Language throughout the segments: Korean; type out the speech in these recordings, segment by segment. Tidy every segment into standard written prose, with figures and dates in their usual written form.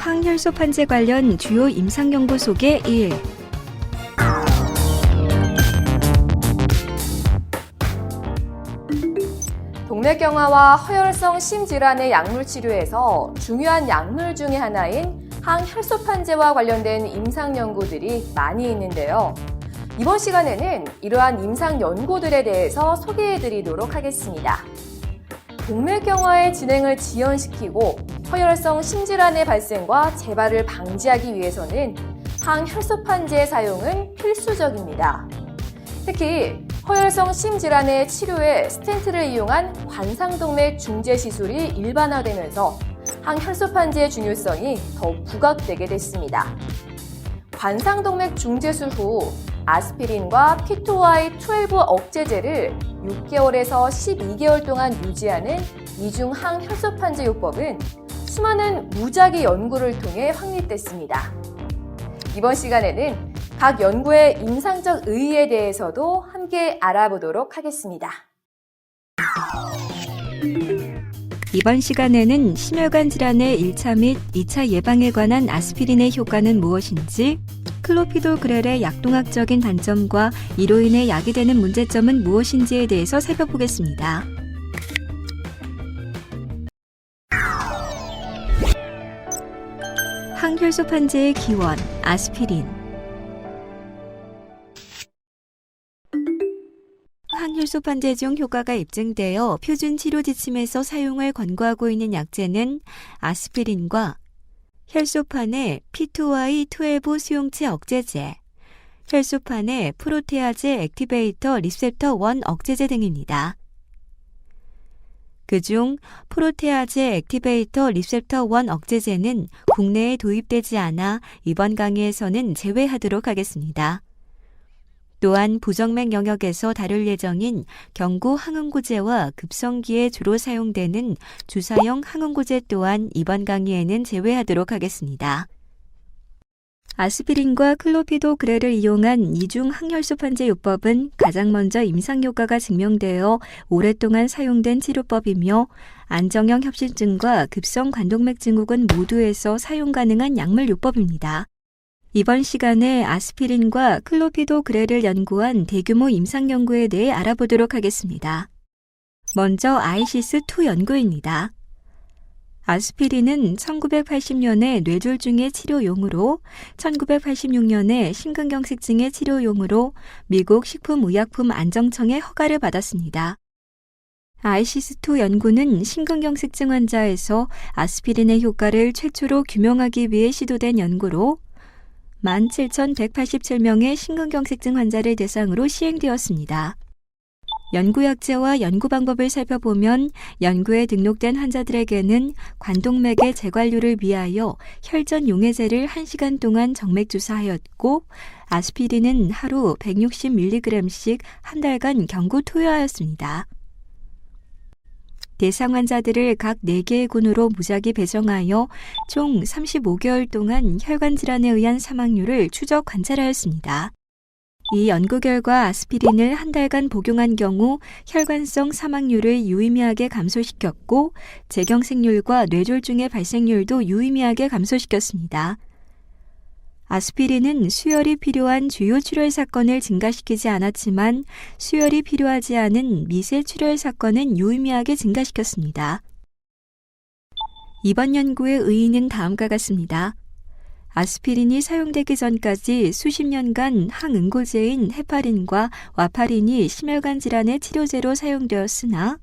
항혈소판제 관련 주요 임상연구 소개 1. 동맥경화와 허혈성 심질환의 약물 치료에서 중요한 약물 중의 하나인 항혈소판제와 관련된 임상 연구들이 많이 있는데요. 이번 시간에는 이러한 임상 연구들에 대해서 소개해드리도록 하겠습니다. 동맥경화의 진행을 지연시키고 허혈성 심질환의 발생과 재발을 방지하기 위해서는 항혈소판제의 사용은 필수적입니다. 특히 허혈성 심질환의 치료에 스텐트를 이용한 관상동맥 중재 시술이 일반화되면서 항혈소판제의 중요성이 더욱 부각되게 됐습니다. 관상동맥 중재술 후 아스피린과 P2Y12 억제제를 6개월에서 12개월 동안 유지하는 이중 항혈소판제 요법은 수많은 무작위 연구를 통해 확립됐습니다. 이번 시간에는 각 연구의 임상적 의의에 대해서도 함께 알아보도록 하겠습니다. 이번 시간에는 심혈관 질환의 1차 및 2차 예방에 관한 아스피린의 효과는 무엇인지, 클로피도그렐의 약동학적인 단점과 이로 인해 약이 되는 문제점은 무엇인지에 대해서 살펴보겠습니다. 항혈소판제의 기원, 아스피린. 항혈소판제 중 효과가 입증되어 표준 치료 지침에서 사용을 권고하고 있는 약제는 아스피린과 혈소판의 P2Y12 수용체 억제제, 혈소판의 프로테아제 액티베이터 리셉터 1 억제제 등입니다. 그중 프로테아제 액티베이터 리셉터 1 억제제는 국내에 도입되지 않아 이번 강의에서는 제외하도록 하겠습니다. 또한 부정맥 영역에서 다룰 예정인 경구 항응고제와 급성기에 주로 사용되는 주사형 항응고제 또한 이번 강의에는 제외하도록 하겠습니다. 아스피린과 클로피도그렐을 이용한 이중 항혈소판제 요법은 가장 먼저 임상효과가 증명되어 오랫동안 사용된 치료법이며 안정형 협심증과 급성 관동맥 증후군 모두에서 사용 가능한 약물 요법입니다. 이번 시간에 아스피린과 클로피도그렐을 연구한 대규모 임상 연구에 대해 알아보도록 하겠습니다. 먼저 아이시스2 연구입니다. 아스피린은 1980년에 뇌졸중의 치료용으로, 1986년에 심근경색증의 치료용으로 미국 식품의약품안정청의 허가를 받았습니다. 아이시스2 연구는 심근경색증 환자에서 아스피린의 효과를 최초로 규명하기 위해 시도된 연구로 17,187명의 심근경색증 환자를 대상으로 시행되었습니다. 연구 약제와 연구 방법을 살펴보면 연구에 등록된 환자들에게는 관동맥의 재관료를 위하여 혈전 용해제를 1시간 동안 정맥 주사하였고 아스피린은 하루 160mg씩 한 달간 경구 투여하였습니다. 대상 환자들을 각 4개의 군으로 무작위 배정하여 총 35개월 동안 혈관 질환에 의한 사망률을 추적 관찰하였습니다. 이 연구 결과 아스피린을 한 달간 복용한 경우 혈관성 사망률을 유의미하게 감소시켰고 재경색률과 뇌졸중의 발생률도 유의미하게 감소시켰습니다. 아스피린은 수혈이 필요한 주요 출혈 사건을 증가시키지 않았지만 수혈이 필요하지 않은 미세 출혈 사건은 유의미하게 증가시켰습니다. 이번 연구의 의의는 다음과 같습니다. 아스피린이 사용되기 전까지 수십 년간 항응고제인 헤파린과 와파린이 심혈관 질환의 치료제로 사용되었으나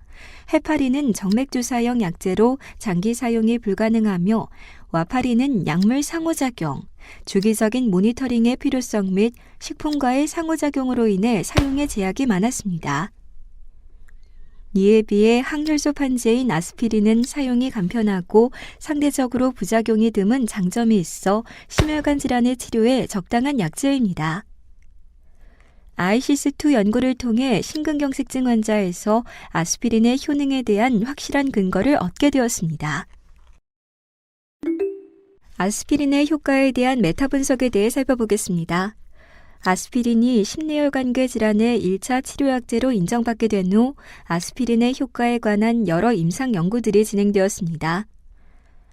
헤파린은 정맥주사형 약제로 장기 사용이 불가능하며 와파린은 약물 상호작용, 주기적인 모니터링의 필요성 및 식품과의 상호작용으로 인해 사용에 제약이 많았습니다. 이에 비해 항혈소판제인 아스피린은 사용이 간편하고 상대적으로 부작용이 드문 장점이 있어 심혈관 질환의 치료에 적당한 약제입니다. 아이시스2 연구를 통해 심근경색증 환자에서 아스피린의 효능에 대한 확실한 근거를 얻게 되었습니다. 아스피린의 효과에 대한 메타 분석에 대해 살펴보겠습니다. 아스피린이 심내혈관계 질환의 1차 치료약제로 인정받게 된 후 아스피린의 효과에 관한 여러 임상 연구들이 진행되었습니다.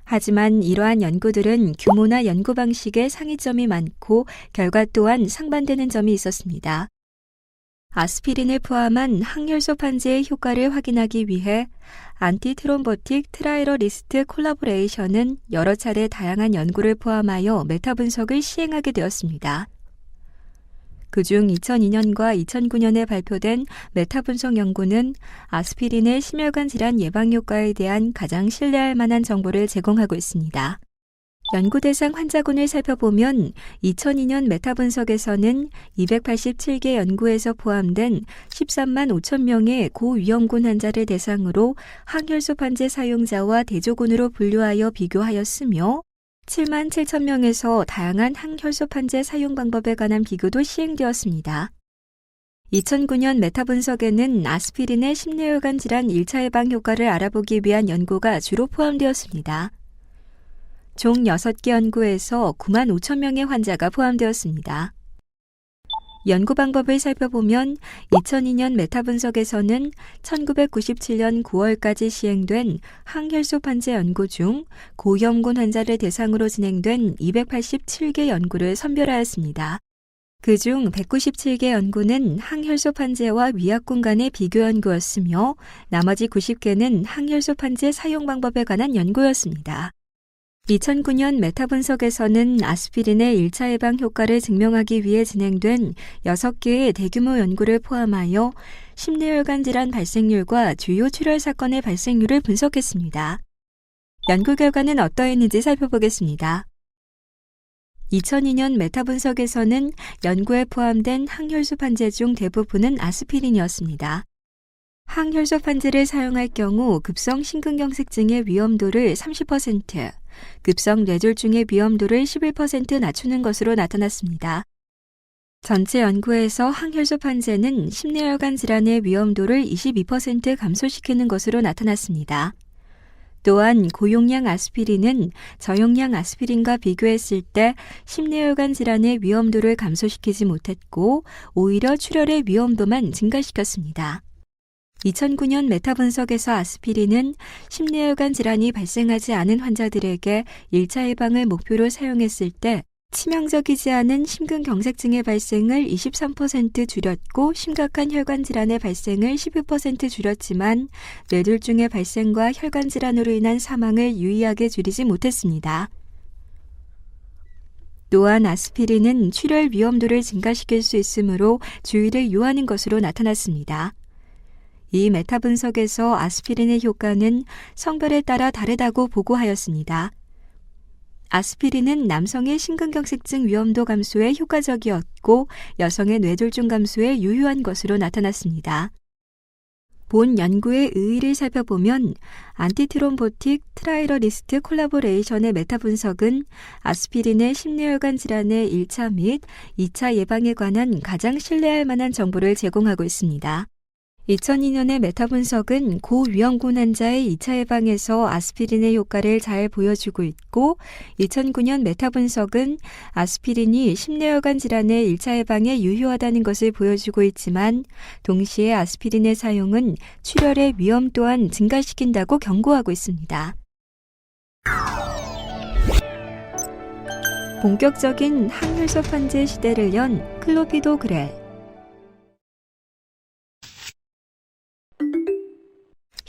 하지만 이러한 연구들은 규모나 연구 방식에 상이점이 많고 결과 또한 상반되는 점이 있었습니다. 아스피린을 포함한 항혈소 판제의 효과를 확인하기 위해 안티트롬보틱 트라이러리스트 콜라보레이션은 여러 차례 다양한 연구를 포함하여 메타 분석을 시행하게 되었습니다. 그중 2002년과 2009년에 발표된 메타 분석 연구는 아스피린의 심혈관 질환 예방 효과에 대한 가장 신뢰할 만한 정보를 제공하고 있습니다. 연구 대상 환자군을 살펴보면 2002년 메타 분석에서는 287개 연구에서 포함된 13만 5천 명의 고위험군 환자를 대상으로 항혈소 판제 사용자와 대조군으로 분류하여 비교하였으며 7만 7천 명에서 다양한 항혈소 판제 사용 방법에 관한 비교도 시행되었습니다. 2009년 메타 분석에는 아스피린의 심뇌혈관 질환 1차 예방 효과를 알아보기 위한 연구가 주로 포함되었습니다. 총 6개 연구에서 9만 5천 명의 환자가 포함되었습니다. 연구 방법을 살펴보면 2002년 메타 분석에서는 1997년 9월까지 시행된 항혈소 판제 연구 중 고위험군 환자를 대상으로 진행된 287개 연구를 선별하였습니다. 그중 197개 연구는 항혈소 판제와 위약군 간의 비교 연구였으며 나머지 90개는 항혈소 판제 사용 방법에 관한 연구였습니다. 2009년 메타 분석에서는 아스피린의 1차 예방 효과를 증명하기 위해 진행된 6개의 대규모 연구를 포함하여 심뇌혈관 질환 발생률과 주요 출혈 사건의 발생률을 분석했습니다. 연구 결과는 어떠했는지 살펴보겠습니다. 2002년 메타 분석에서는 연구에 포함된 항혈소 판제 중 대부분은 아스피린이었습니다. 항혈소 판제를 사용할 경우 급성 심근경색증의 위험도를 30%, 급성 뇌졸중의 위험도를 11% 낮추는 것으로 나타났습니다. 전체 연구에서 항혈소 판제는 심뇌혈관 질환의 위험도를 22% 감소시키는 것으로 나타났습니다. 또한 고용량 아스피린은 저용량 아스피린과 비교했을 때 심뇌혈관 질환의 위험도를 감소시키지 못했고 오히려 출혈의 위험도만 증가시켰습니다. 2009년 메타 분석에서 아스피린은 심뇌혈관 질환이 발생하지 않은 환자들에게 1차 예방을 목표로 사용했을 때 치명적이지 않은 심근경색증의 발생을 23% 줄였고 심각한 혈관 질환의 발생을 12% 줄였지만 뇌졸중의 발생과 혈관 질환으로 인한 사망을 유의하게 줄이지 못했습니다. 또한 아스피린은 출혈 위험도를 증가시킬 수 있으므로 주의를 요하는 것으로 나타났습니다. 이 메타 분석에서 아스피린의 효과는 성별에 따라 다르다고 보고하였습니다. 아스피린은 남성의 심근경색증 위험도 감소에 효과적이었고 여성의 뇌졸중 감소에 유효한 것으로 나타났습니다. 본 연구의 의의를 살펴보면 안티트롬보틱 트라이러리스트 콜라보레이션의 메타 분석은 아스피린의 심뇌혈관 질환의 1차 및 2차 예방에 관한 가장 신뢰할 만한 정보를 제공하고 있습니다. 2002년의 메타 분석은 고위험군 환자의 2차 예방에서 아스피린의 효과를 잘 보여주고 있고 2009년 메타 분석은 아스피린이 심뇌혈관 질환의 1차 예방에 유효하다는 것을 보여주고 있지만 동시에 아스피린의 사용은 출혈의 위험 또한 증가시킨다고 경고하고 있습니다. 본격적인 항혈소 판제 시대를 연 클로피도그렐.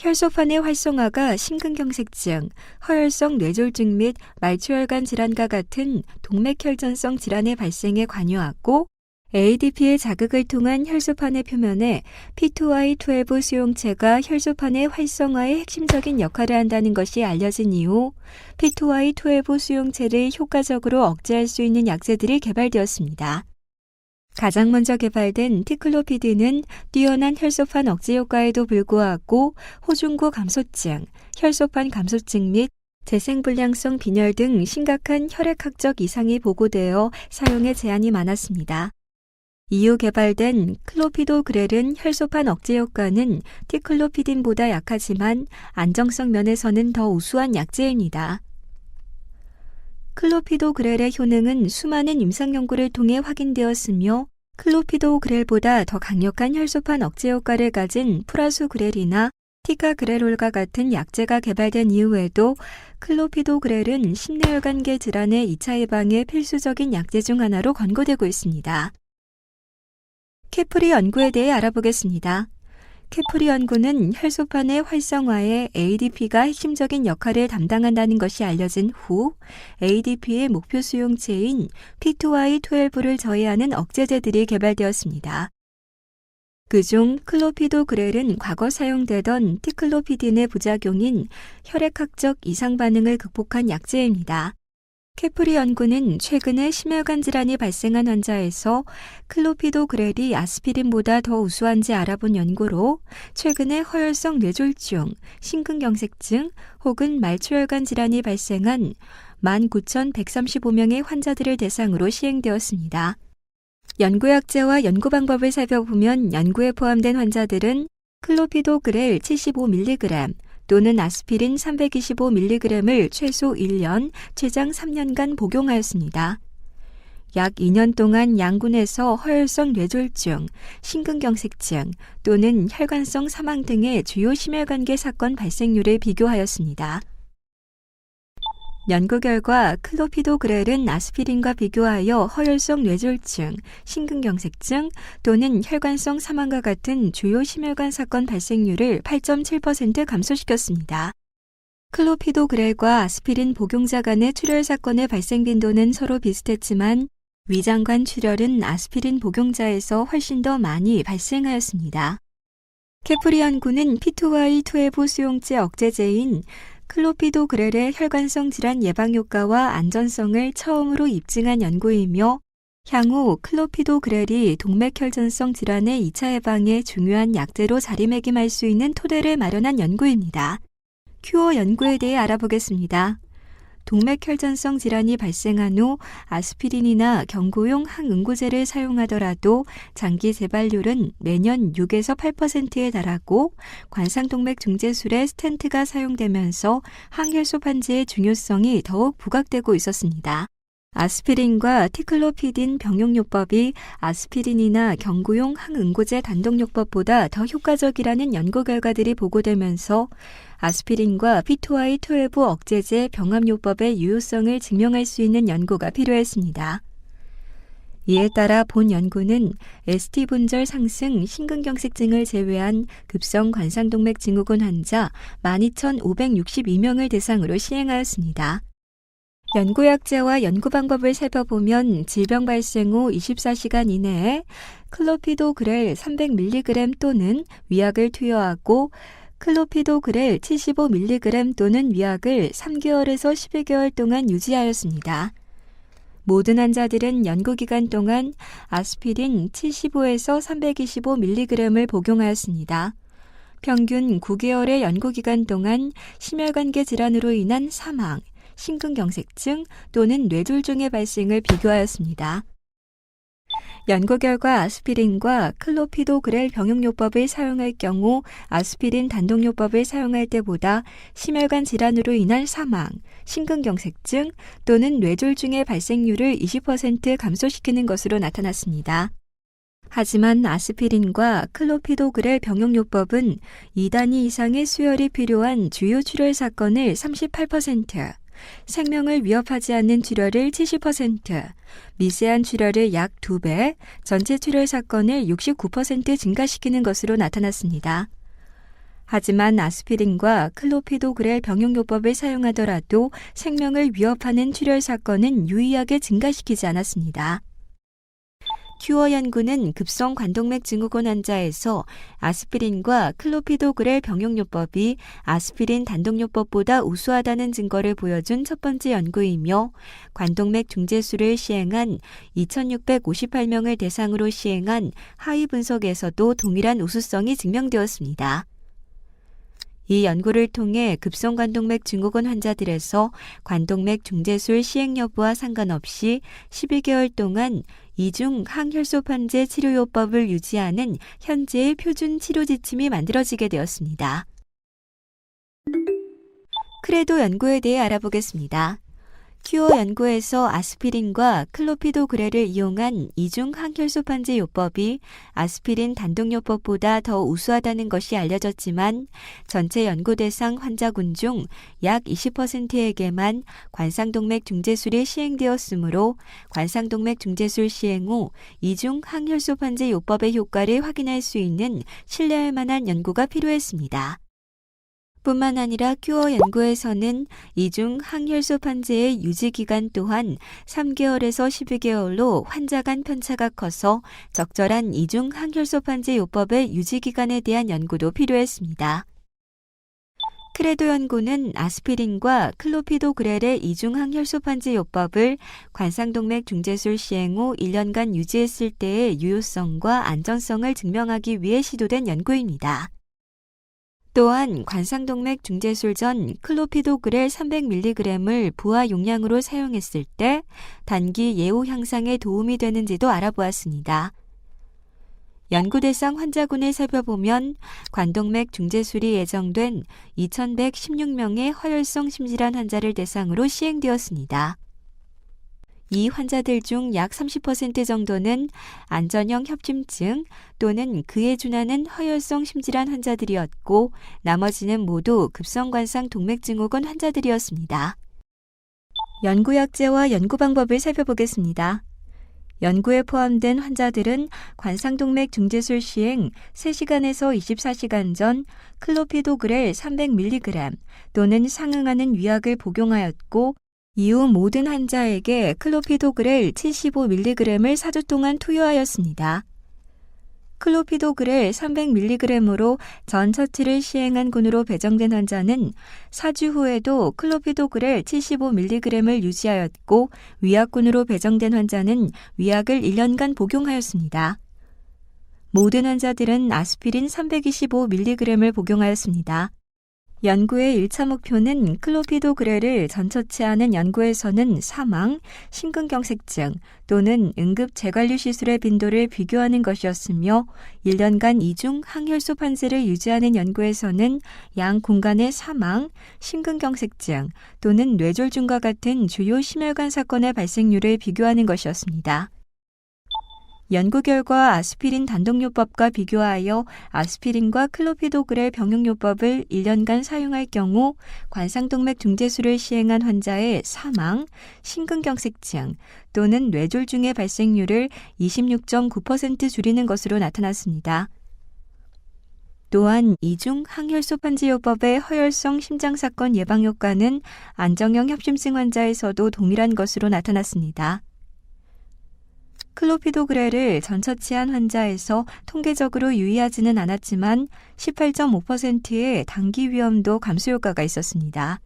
혈소판의 활성화가 심근경색증, 허혈성 뇌졸중 및 말초혈관 질환과 같은 동맥혈전성 질환의 발생에 관여하고 ADP의 자극을 통한 혈소판의 표면에 P2Y12 수용체가 혈소판의 활성화에 핵심적인 역할을 한다는 것이 알려진 이후 P2Y12 수용체를 효과적으로 억제할 수 있는 약제들이 개발되었습니다. 가장 먼저 개발된 티클로피드는 뛰어난 혈소판 억제 효과에도 불구하고 호중구 감소증, 혈소판 감소증 및 재생불량성 빈혈 등 심각한 혈액학적 이상이 보고되어 사용에 제한이 많았습니다. 이후 개발된 클로피도그렐은 혈소판 억제 효과는 티클로피딘보다 약하지만 안정성 면에서는 더 우수한 약제입니다. 클로피도그렐의 효능은 수많은 임상 연구를 통해 확인되었으며 클로피도그렐보다 더 강력한 혈소판 억제 효과를 가진 프라수그렐이나 티카그레롤과 같은 약제가 개발된 이후에도 클로피도그렐은 심내혈관계 질환의 2차 예방에 필수적인 약제 중 하나로 권고되고 있습니다. 케프리 연구에 대해 알아보겠습니다. 케프리 연구는 혈소판의 활성화에 ADP가 핵심적인 역할을 담당한다는 것이 알려진 후 ADP의 목표 수용체인 P2Y12를 저해하는 억제제들이 개발되었습니다. 그중 클로피도그렐은 과거 사용되던 티클로피딘의 부작용인 혈액학적 이상 반응을 극복한 약제입니다. 케프리 연구는 최근에 심혈관 질환이 발생한 환자에서 클로피도그렐이 아스피린보다 더 우수한지 알아본 연구로 최근에 허혈성 뇌졸중, 심근경색증 혹은 말초혈관 질환이 발생한 19,135명의 환자들을 대상으로 시행되었습니다. 연구약제와 연구 방법을 살펴보면 연구에 포함된 환자들은 클로피도그렐 75mg 또는 아스피린 325mg을 최소 1년, 최장 3년간 복용하였습니다. 약 2년 동안 양군에서 허혈성 뇌졸중, 심근경색증 또는 혈관성 사망 등의 주요 심혈관계 사건 발생률을 비교하였습니다. 연구 결과 클로피도그렐은 아스피린과 비교하여 허혈성 뇌졸중, 심근경색증 또는 혈관성 사망과 같은 주요 심혈관 사건 발생률을 8.7% 감소시켰습니다. 클로피도그렐과 아스피린 복용자 간의 출혈 사건의 발생 빈도는 서로 비슷했지만 위장관 출혈은 아스피린 복용자에서 훨씬 더 많이 발생하였습니다. 케프리 연구는 P2Y12 수용제 억제제인 클로피도그렐의 혈관성 질환 예방 효과와 안전성을 처음으로 입증한 연구이며 향후 클로피도그렐이 동맥혈전성 질환의 2차 예방에 중요한 약제로 자리매김할 수 있는 토대를 마련한 연구입니다. 큐어 연구에 대해 알아보겠습니다. 동맥혈전성 질환이 발생한 후 아스피린이나 경구용 항응고제를 사용하더라도 장기 재발률은 매년 6에서 8%에 달하고 관상동맥 중재술에 스텐트가 사용되면서 항혈소 판지의 중요성이 더욱 부각되고 있었습니다. 아스피린과 티클로피딘 병용요법이 아스피린이나 경구용 항응고제 단독요법보다 더 효과적이라는 연구 결과들이 보고되면서 아스피린과 P2Y12 억제제 병합요법의 유효성을 증명할 수 있는 연구가 필요했습니다. 이에 따라 본 연구는 ST 분절 상승 심근경색증을 제외한 급성 관상동맥 증후군 환자 12,562명을 대상으로 시행하였습니다. 연구약제와 연구 방법을 살펴보면 질병 발생 후 24시간 이내에 클로피도그렐 300mg 또는 위약을 투여하고 클로피도그렐 75mg 또는 위약을 3개월에서 12개월 동안 유지하였습니다. 모든 환자들은 연구기간 동안 아스피린 75에서 325mg을 복용하였습니다. 평균 9개월의 연구기간 동안 심혈관계 질환으로 인한 사망, 심근경색증 또는 뇌졸중의 발생을 비교하였습니다. 연구 결과 아스피린과 클로피도그렐 병용요법을 사용할 경우 아스피린 단독요법을 사용할 때보다 심혈관 질환으로 인한 사망, 심근경색증 또는 뇌졸중의 발생률을 20% 감소시키는 것으로 나타났습니다. 하지만 아스피린과 클로피도그렐 병용요법은 2단위 이상의 수혈이 필요한 주요 출혈 사건을 38%, 생명을 위협하지 않는 출혈을 70%, 미세한 출혈을 약 2배, 전체 출혈 사건을 69% 증가시키는 것으로 나타났습니다. 하지만 아스피린과 클로피도그렐 병용요법을 사용하더라도 생명을 위협하는 출혈 사건은 유의하게 증가시키지 않았습니다. 큐어 연구는 급성 관동맥 증후군 환자에서 아스피린과 클로피도그렐 병용요법이 아스피린 단독요법보다 우수하다는 증거를 보여준 첫 번째 연구이며 관동맥 중재술을 시행한 2,658명을 대상으로 시행한 하위 분석에서도 동일한 우수성이 증명되었습니다. 이 연구를 통해 급성관동맥 증후군 환자들에서 관동맥 중재술 시행 여부와 상관없이 12개월 동안 이중 항혈소판제 치료요법을 유지하는 현재의 표준 치료 지침이 만들어지게 되었습니다. 크레도 연구에 대해 알아보겠습니다. 큐어 연구에서 아스피린과 클로피도그렐을 이용한 이중 항혈소판제 요법이 아스피린 단독요법보다 더 우수하다는 것이 알려졌지만 전체 연구 대상 환자군 중 약 20%에게만 관상동맥 중재술이 시행되었으므로 관상동맥 중재술 시행 후 이중 항혈소판제 요법의 효과를 확인할 수 있는 신뢰할 만한 연구가 필요했습니다. 뿐만 아니라 큐어 연구에서는 이중 항혈소 판제의 유지 기간 또한 3개월에서 12개월로 환자 간 편차가 커서 적절한 이중 항혈소 판제 요법의 유지 기간에 대한 연구도 필요했습니다. 크레도 연구는 아스피린과 클로피도그렐의 이중 항혈소 판제 요법을 관상동맥 중재술 시행 후 1년간 유지했을 때의 유효성과 안전성을 증명하기 위해 시도된 연구입니다. 또한 관상동맥 중재술 전 클로피도그렐 300mg을 부하 용량으로 사용했을 때 단기 예후 향상에 도움이 되는지도 알아보았습니다. 연구 대상 환자군을 살펴보면 관동맥 중재술이 예정된 2,116명의 허혈성 심질환 환자를 대상으로 시행되었습니다. 이 환자들 중 약 30% 정도는 안전형 협심증 또는 그에 준하는 허혈성 심질환 환자들이었고 나머지는 모두 급성관상 동맥증후군 환자들이었습니다. 연구약제와 연구 방법을 살펴보겠습니다. 연구에 포함된 환자들은 관상동맥 중재술 시행 3시간에서 24시간 전 클로피도그렐 300mg 또는 상응하는 위약을 복용하였고 이후 모든 환자에게 클로피도그렐 75mg을 4주 동안 투여하였습니다. 클로피도그렐 300mg으로 전 처치를 시행한 군으로 배정된 환자는 4주 후에도 클로피도그렐 75mg을 유지하였고 위약군으로 배정된 환자는 위약을 1년간 복용하였습니다. 모든 환자들은 아스피린 325mg을 복용하였습니다. 연구의 1차 목표는 클로피도그렐을 전처치하는 연구에서는 사망, 심근경색증 또는 응급 재관류 시술의 빈도를 비교하는 것이었으며 1년간 이중 항혈소 판제를 유지하는 연구에서는 양 공간의 사망, 심근경색증 또는 뇌졸중과 같은 주요 심혈관 사건의 발생률을 비교하는 것이었습니다. 연구 결과 아스피린 단독요법과 비교하여 아스피린과 클로피도그렐 병용요법을 1년간 사용할 경우 관상동맥 중재술을 시행한 환자의 사망, 심근경색증 또는 뇌졸중의 발생률을 26.9% 줄이는 것으로 나타났습니다. 또한 이중 항혈소 판제요법의 허혈성 심장사건 예방효과는 안정형 협심증 환자에서도 동일한 것으로 나타났습니다. 클로피도그렐을 전처치한 환자에서 통계적으로 유의하지는 않았지만 18.5%의 단기 위험도 감소 효과가 있었습니다.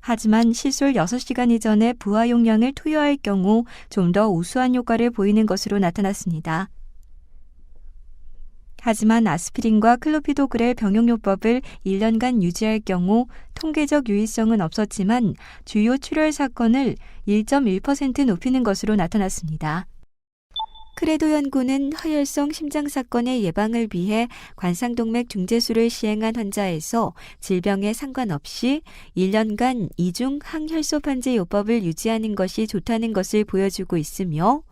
하지만 시술 6시간 이전에 부하 용량을 투여할 경우 좀 더 우수한 효과를 보이는 것으로 나타났습니다. 하지만 아스피린과 클로피도그렐 병용요법을 1년간 유지할 경우 통계적 유의성은 없었지만 주요 출혈 사건을 1.1% 높이는 것으로 나타났습니다. 크레도 연구는 허혈성 심장 사건의 예방을 위해 관상동맥 중재술을 시행한 환자에서 질병에 상관없이 1년간 이중 항혈소 판제 요법을 유지하는 것이 좋다는 것을 보여주고 있으며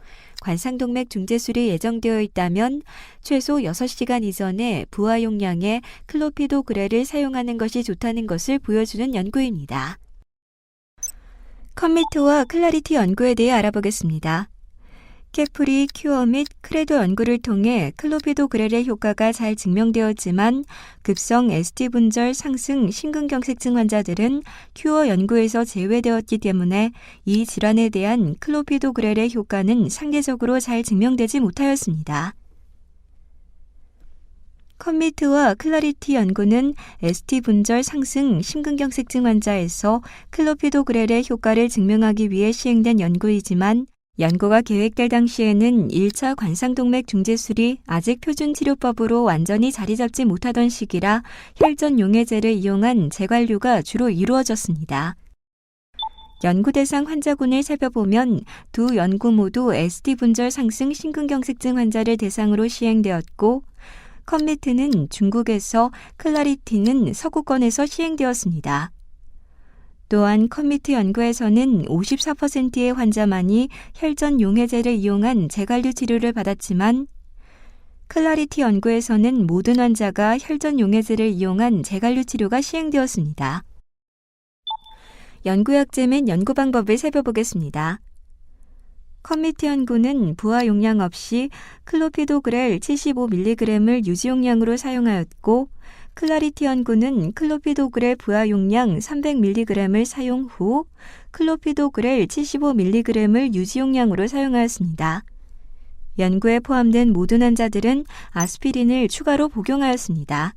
관상동맥 중재술이 예정되어 있다면 최소 6시간 이전에 부하 용량의 클로피도그렐을 사용하는 것이 좋다는 것을 보여주는 연구입니다. 컴미트와 클라리티 연구에 대해 알아보겠습니다. 케프리, 큐어 및 크레도 연구를 통해 클로피도그렐의 효과가 잘 증명되었지만 급성 ST 분절 상승 심근경색증 환자들은 큐어 연구에서 제외되었기 때문에 이 질환에 대한 클로피도그렐의 효과는 상대적으로 잘 증명되지 못하였습니다. 컴미트와 클라리티 연구는 ST 분절 상승 심근경색증 환자에서 클로피도그렐의 효과를 증명하기 위해 시행된 연구이지만 연구가 계획될 당시에는 1차 관상동맥 중재술이 아직 표준치료법으로 완전히 자리 잡지 못하던 시기라 혈전 용해제를 이용한 재관류가 주로 이루어졌습니다. 연구 대상 환자군을 살펴보면 두 연구 모두 ST 분절 상승 심근경색증 환자를 대상으로 시행되었고 컴미트는 중국에서 클라리티는 서구권에서 시행되었습니다. 또한 커미트 연구에서는 54%의 환자만이 혈전 용해제를 이용한 재관류 치료를 받았지만 클라리티 연구에서는 모든 환자가 혈전 용해제를 이용한 재관류 치료가 시행되었습니다. 연구약제 및 연구 방법을 살펴보겠습니다. 커미트 연구는 부하 용량 없이 클로피도그렐 75mg을 유지 용량으로 사용하였고, 클라리티 연구는 클로피도그렐 부하 용량 300mg을 사용 후 클로피도그렐 75mg을 유지 용량으로 사용하였습니다. 연구에 포함된 모든 환자들은 아스피린을 추가로 복용하였습니다.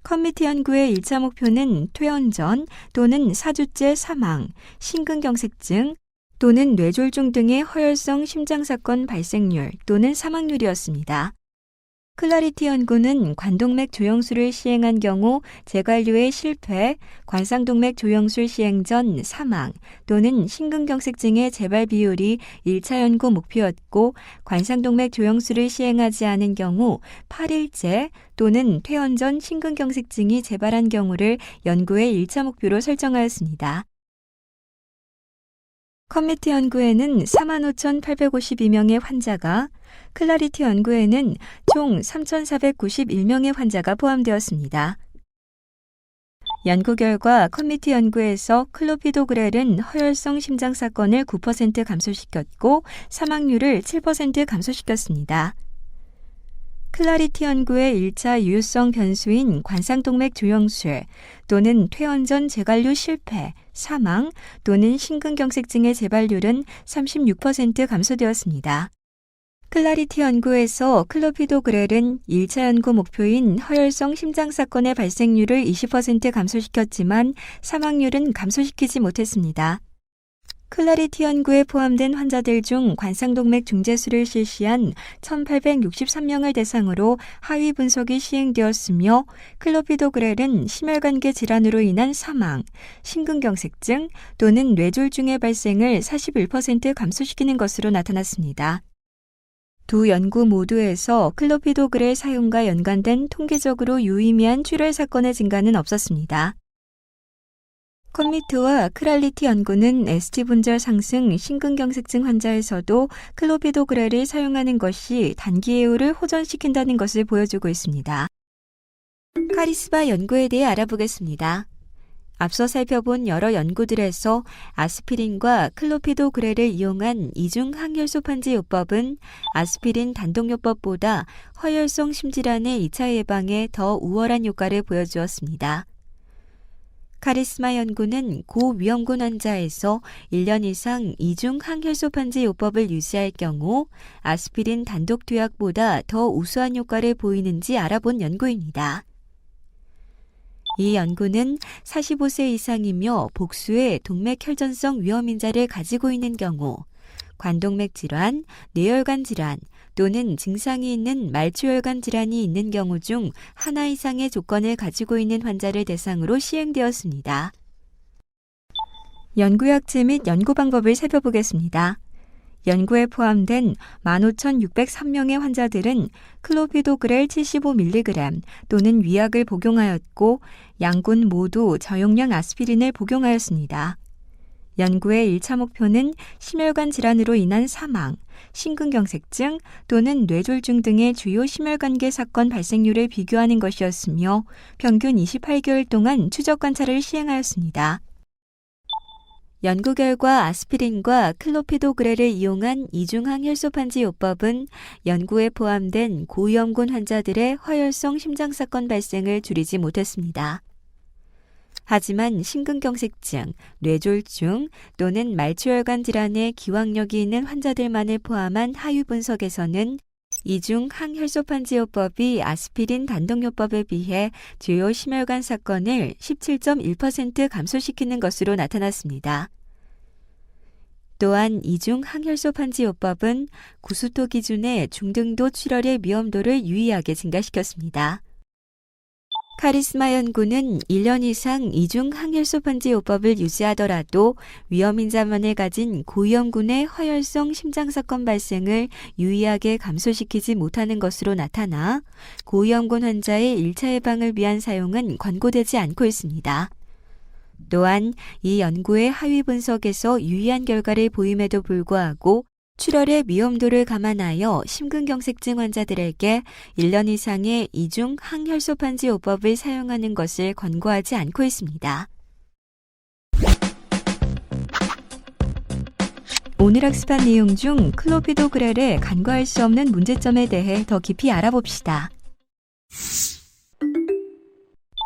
커미트 연구의 1차 목표는 퇴원전 또는 4주째 사망, 심근경색증 또는 뇌졸중 등의 허혈성 심장사건 발생률 또는 사망률이었습니다. 클라리티 연구는 관동맥 조영술을 시행한 경우 재관류의 실패, 관상동맥 조영술 시행 전 사망 또는 심근경색증의 재발 비율이 1차 연구 목표였고, 관상동맥 조영술을 시행하지 않은 경우 8일째 또는 퇴원 전 심근경색증이 재발한 경우를 연구의 1차 목표로 설정하였습니다. 커미트 연구에는 45,852명의 환자가, 클라리티 연구에는 총 3,491명의 환자가 포함되었습니다. 연구 결과 커미트 연구에서 클로피도그렐은 허혈성 심장 사건을 9% 감소시켰고 사망률을 7% 감소시켰습니다. 클라리티 연구의 1차 유효성 변수인 관상동맥 조영술 또는 퇴원 전 재관류 실패, 사망 또는 심근경색증의 재발률은 36% 감소되었습니다. 클라리티 연구에서 클로피도그렐은 1차 연구 목표인 허혈성 심장사건의 발생률을 20% 감소시켰지만 사망률은 감소시키지 못했습니다. 클라리티 연구에 포함된 환자들 중 관상동맥 중재술을 실시한 1,863명을 대상으로 하위 분석이 시행되었으며, 클로피도그렐은 심혈관계 질환으로 인한 사망, 심근경색증 또는 뇌졸중의 발생을 41% 감소시키는 것으로 나타났습니다. 두 연구 모두에서 클로피도그렐 사용과 연관된 통계적으로 유의미한 출혈 사건의 증가는 없었습니다. 커미트와 클라리티 연구는 ST 분절 상승 심근경색증 환자에서도 클로피도그렐을 사용하는 것이 단기 예후를 호전시킨다는 것을 보여주고 있습니다. 카리스마 연구에 대해 알아보겠습니다. 앞서 살펴본 여러 연구들에서 아스피린과 클로피도그렐을 이용한 이중 항혈소 판지 요법은 아스피린 단독요법보다 허혈성 심질환의 2차 예방에 더 우월한 효과를 보여주었습니다. 카리스마 연구는 고위험군 환자에서 1년 이상 이중 항혈소 판지 요법을 유지할 경우 아스피린 단독 투약보다 더 우수한 효과를 보이는지 알아본 연구입니다. 이 연구는 45세 이상이며 복수의 동맥혈전성 위험인자를 가지고 있는 경우 관동맥 질환, 뇌혈관 질환 또는 증상이 있는 말초혈관 질환이 있는 경우 중 하나 이상의 조건을 가지고 있는 환자를 대상으로 시행되었습니다. 연구약제 및 연구 방법을 살펴보겠습니다. 연구에 포함된 15,603명의 환자들은 클로피도그렐 75mg 또는 위약을 복용하였고, 양군 모두 저용량 아스피린을 복용하였습니다. 연구의 1차 목표는 심혈관 질환으로 인한 사망, 심근경색증 또는 뇌졸중 등의 주요 심혈관계 사건 발생률을 비교하는 것이었으며, 평균 28개월 동안 추적 관찰을 시행하였습니다. 연구 결과 아스피린과 클로피도그렐을 이용한 이중항혈소 판지 요법은 연구에 포함된 고위험군 환자들의 허혈성 심장사건 발생을 줄이지 못했습니다. 하지만 심근경색증, 뇌졸중 또는 말초혈관 질환의 기왕력이 있는 환자들만을 포함한 하위 분석에서는 이중 항혈소 판지 요법이 아스피린 단독요법에 비해 주요 심혈관 사건을 17.1% 감소시키는 것으로 나타났습니다. 또한 이중 항혈소 판지 요법은 구수토 기준의 중등도 출혈의 위험도를 유의하게 증가시켰습니다. 카리스마 연구는 1년 이상 이중 항혈소 판지 요법을 유지하더라도 위험인자만을 가진 고위험군의 허혈성 심장사건 발생을 유의하게 감소시키지 못하는 것으로 나타나 고위험군 환자의 1차 예방을 위한 사용은 권고되지 않고 있습니다. 또한 이 연구의 하위 분석에서 유의한 결과를 보임에도 불구하고 출혈의 위험도를 감안하여 심근경색증 환자들에게 1년 이상의 이중 항혈소판지요법을 사용하는 것을 권고하지 않고 있습니다. 오늘 학습한 내용 중 클로피도그렐의 간과할 수 없는 문제점에 대해 더 깊이 알아봅시다.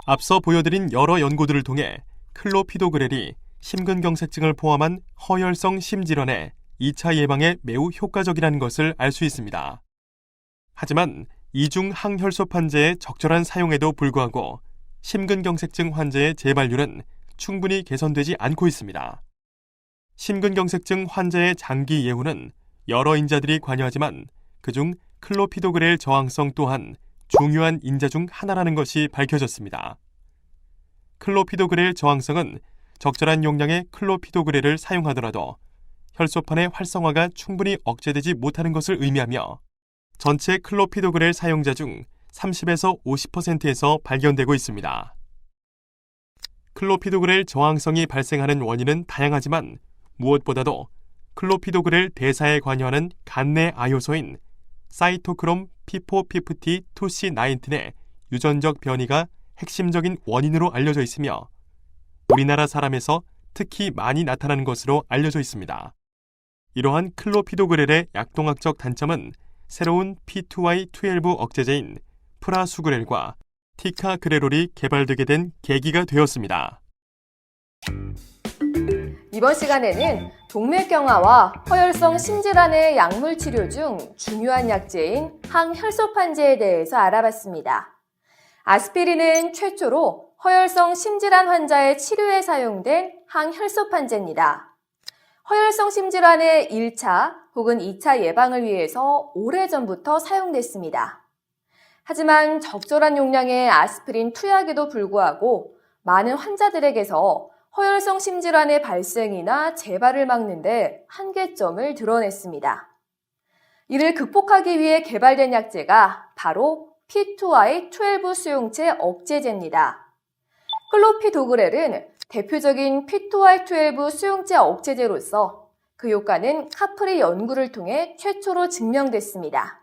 앞서 보여드린 여러 연구들을 통해 클로피도그렐이 심근경색증을 포함한 허혈성 심질환의 2차 예방에 매우 효과적이라는 것을 알 수 있습니다. 하지만 이중 항혈소판제의 적절한 사용에도 불구하고 심근경색증 환자의 재발률은 충분히 개선되지 않고 있습니다. 심근경색증 환자의 장기 예후는 여러 인자들이 관여하지만 그중 클로피도그렐 저항성 또한 중요한 인자 중 하나라는 것이 밝혀졌습니다. 클로피도그렐 저항성은 적절한 용량의 클로피도그렐을 사용하더라도 혈소판의 활성화가 충분히 억제되지 못하는 것을 의미하며 전체 클로피도그렐 사용자 중 30에서 50%에서 발견되고 있습니다. 클로피도그렐 저항성이 발생하는 원인은 다양하지만 무엇보다도 클로피도그렐 대사에 관여하는 간내 아효소인 사이토크롬 P450-2C19의 유전적 변이가 핵심적인 원인으로 알려져 있으며 우리나라 사람에서 특히 많이 나타나는 것으로 알려져 있습니다. 이러한 클로피도그렐의 약동학적 단점은 새로운 P2Y12 억제제인 프라수그렐과 티카그레롤이 개발되게 된 계기가 되었습니다. 이번 시간에는 동맥경화와 허혈성 심질환의 약물 치료 중 중요한 약제인 항혈소판제에 대해서 알아봤습니다. 아스피린은 최초로 허혈성 심질환 환자의 치료에 사용된 항혈소판제입니다. 허혈성 심질환의 1차 혹은 2차 예방을 위해서 오래전부터 사용됐습니다. 하지만 적절한 용량의 아스피린 투약에도 불구하고 많은 환자들에게서 허혈성 심질환의 발생이나 재발을 막는 데 한계점을 드러냈습니다. 이를 극복하기 위해 개발된 약제가 바로 P2Y12 수용체 억제제입니다. 클로피도그렐은 대표적인 P2Y12 수용체 억제제로서 그 효과는 카프리 연구를 통해 최초로 증명됐습니다.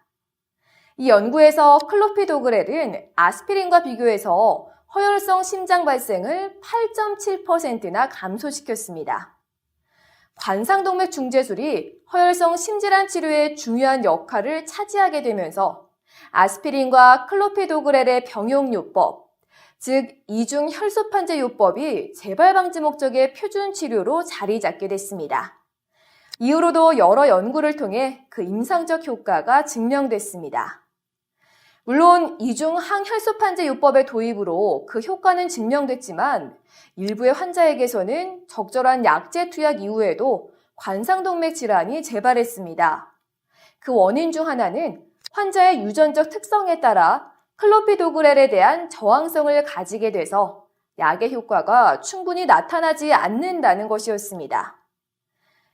이 연구에서 클로피도그렐은 아스피린과 비교해서 허혈성 심장 발생을 8.7%나 감소시켰습니다. 관상동맥 중재술이 허혈성 심질환 치료에 중요한 역할을 차지하게 되면서 아스피린과 클로피도그렐의 병용요법, 즉 이중 혈소판제 요법이 재발 방지 목적의 표준 치료로 자리 잡게 됐습니다. 이후로도 여러 연구를 통해 그 임상적 효과가 증명됐습니다. 물론 이중 항혈소판제 요법의 도입으로 그 효과는 증명됐지만 일부의 환자에게서는 적절한 약제 투약 이후에도 관상동맥 질환이 재발했습니다. 그 원인 중 하나는 환자의 유전적 특성에 따라 클로피도그렐에 대한 저항성을 가지게 돼서 약의 효과가 충분히 나타나지 않는다는 것이었습니다.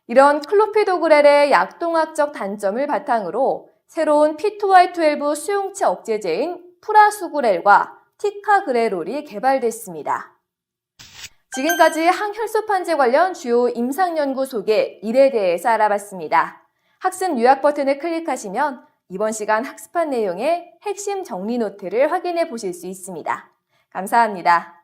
이런 클로피도그렐의 약동학적 단점을 바탕으로 새로운 P2Y12 수용체 억제제인 프라수그렐과 티카그레롤이 개발됐습니다. 지금까지 항혈소판제 관련 주요 임상연구 소개 1에 대해서 알아봤습니다. 학습 요약 버튼을 클릭하시면 이번 시간 학습한 내용의 핵심 정리 노트를 확인해 보실 수 있습니다. 감사합니다.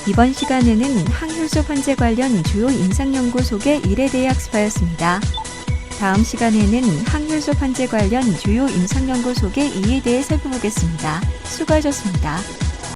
이번 시간에는 항혈소판제 관련 주요 임상연구 소개 1에 대해 학습하였습니다. 다음 시간에는 항혈소판제 관련 주요 임상연구 소개 2에 대해 살펴보겠습니다. 수고하셨습니다.